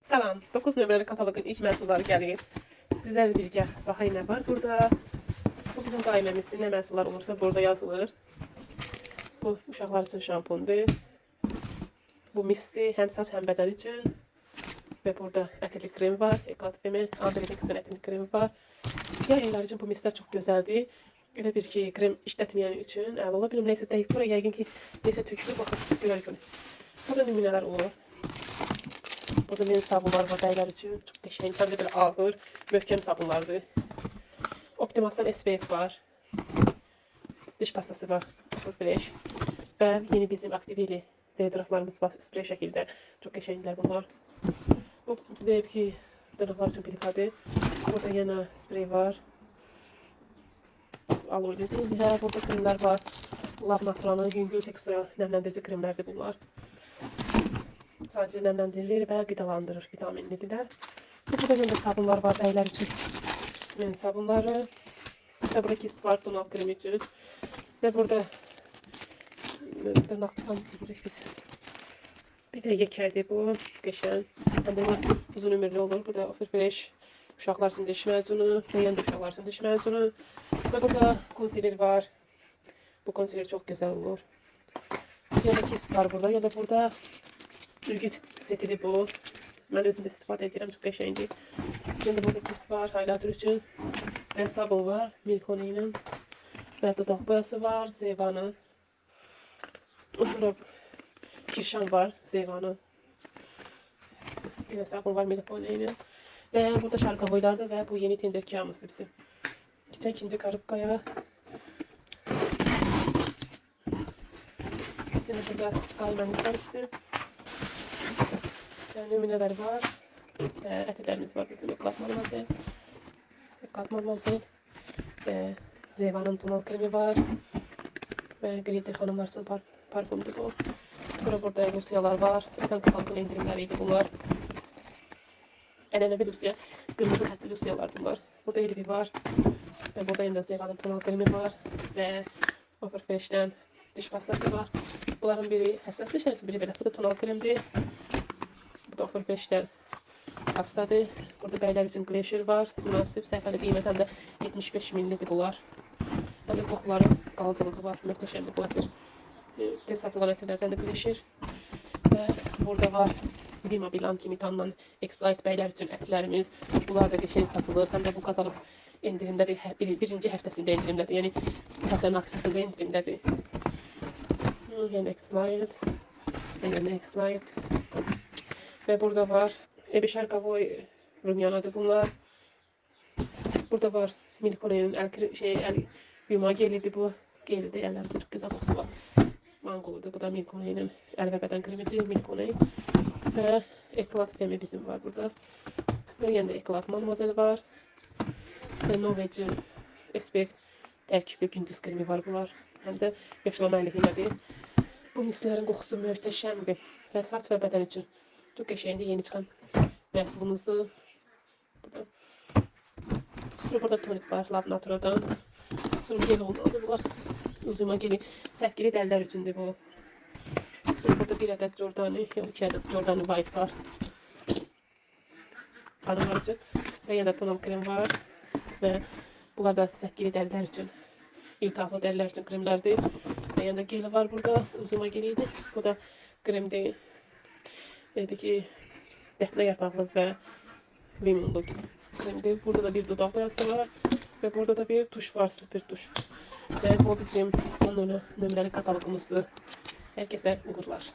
Salam. 9 nömrəli kataloqun ilk məhsulları gəlir. Sizlərlə birgə baxayım nə var burada. Bu bizim qaiməmizdir. Nə məhsullar olursa burada yazılır. Bu uşaqlar üçün şampundur. Bu mistir, həm saç, həm bədən üçün. Və burada ətirli krem var. Eklatfemi, Andrelex'in ətirli kremi var. Yay ayları üçün bu mislər çox gözəldir. Elə bir ki, krem işlətməyən üçün əla ola bilir. Neysə dəqiq bura yəqin ki, neysə tökülür. Baxın, görək bunu. Burada nümunələr olur. Burada benim sabunlar var bəylər üçün. Çox qəşəng, həm də belə ağır, möhkəm sabunlardır. Optimas'tan SPF var. Diş pastası var. Çok fresh. Və yeni bizim aktiveli deodorantlarımız var. Sprey şəkildə. Çox qəşənglər bunlar. Bu deyib ki, dırnaqlar üçün pelikadır. Burada yenə sprey var. Aloe'lidir. Hə, burada kremlər var. Lab Natural'ın yüngül tekstura nəmləndirici kremlərdir bunlar. Sadece nemlendirir və qidalandırır, vitaminlidirlər. Burada yine sabunlar var bəylər üçün. Men sabunları. Və burada kist var, tonal kremi üçün. Və burada dırnaqdan deyirik biz. Bir də yekədir bu, qəşəng. Həm də uzun ömürlü olur. Burada Offer Fresh uşaqlar üçün diş məzunu, rəyəndə uşaqlar üçün diş məzunu. Və burada konsiler var. Bu konsiler çox gözəl olur. Yenə kist var burada, ya da burada ülgüc setidir bu. Mən özümdə istifadə edirəm, çox qəşəngdir. Şimdi burada kist var, highlighter üçün. Və sabun var, Milkone'nin. Və dodaq boyası var, Zeva'nın. Sonra Kirşan var, Zeva'nın. Yine sabun var, Milkone'nin. Və burada şarkavoylardır və bu yeni tender kağımızdır bizim. Geçen ikinci karıpkaya. Yine burada qaymamız var bizim. Nümunələr var. Ətirlərimiz var. Bizim eklatmalıdır. Zeva'nın tonal kremi var. Və Glitter xanımlar üçün parfümdür bu. Sonra burada Lucia'lar var. Vətən katalogun endirimləriydi bunlar. Ənənəvi Lucia. Qırmızı xətli Lucia'lar bunlar. Burada Elvi var. Və burada yine Zeva'nın tonal kremi var. Və Offer Fresh'dən diş pastası var. Bunların biri həssas dişlər üçün, biri belə. Bu da tonal kremdir. Offer Fresh'dən pastadır. Burada bəylər üçün Glacier var. Münasib səhifəli qiymət həm də 75 millidir bunlar. Həm də qoxuların qalıcılığı var. Möhtəşəm bir qoxudur. Tez satılan ətirlərdən də Glacier. Və burada var Dima Bilan kimi tanınan X-Lite bəylər üçün ətirlərimiz. Bunlar da qəşəng satılır. Həm də bu katalog endirimdədir. Birinci həftəsində endirimdədir. Yəni həftənin aksisində endirimdədir. Yəni X-Lite. Yəni X-Lite. Ve burada var Ebi Şarkavoy Rumyanadır bunlar. Burada var Milkone'nin el yumağı gelidir bu. Gelidir, ellerinde çok güzel kokusu var. Mangoludur. Bu da Milkone'nin el ve beden kremidir. Milkone. Ve Eklat Femi bizim var burada. Ve yine de Eklat Mademoiselle var. Ve Novec'in SPF tərkibli gündüz kremi var bunlar. Hem de yaşlama əleyhinədir. Bu mislərin qoxusu möhtəşəmdir. Və saç və bədən üçün çok qəşəngdir, yeni çıxan məhsulumuzdur. Sonra burada tonik var, Lab Natural'dan. Sonra gel olmalıdır bunlar. Uzuma geli, səkkili dərlər üçündür bu. Sonra burada bir ədəd Jordani, 2 ədəd Jordani White var. Xanımlar üçün. Və yenə də tonal krem var. Və bunlar da səkkili dərlər üçün, iltihaplı dərlər üçün kremlərdir. Və yenə də geli var burada, uzuma geliydi. Bu da kremdir. Peki defne yarpaqlı və limonlu kremdir. Burada da bir dodaq boyası var və burada da bir tuş var, süper tuş. Və bu bizim 10 nömrəli katalogumuzdur. Hər kəsə uğurlar.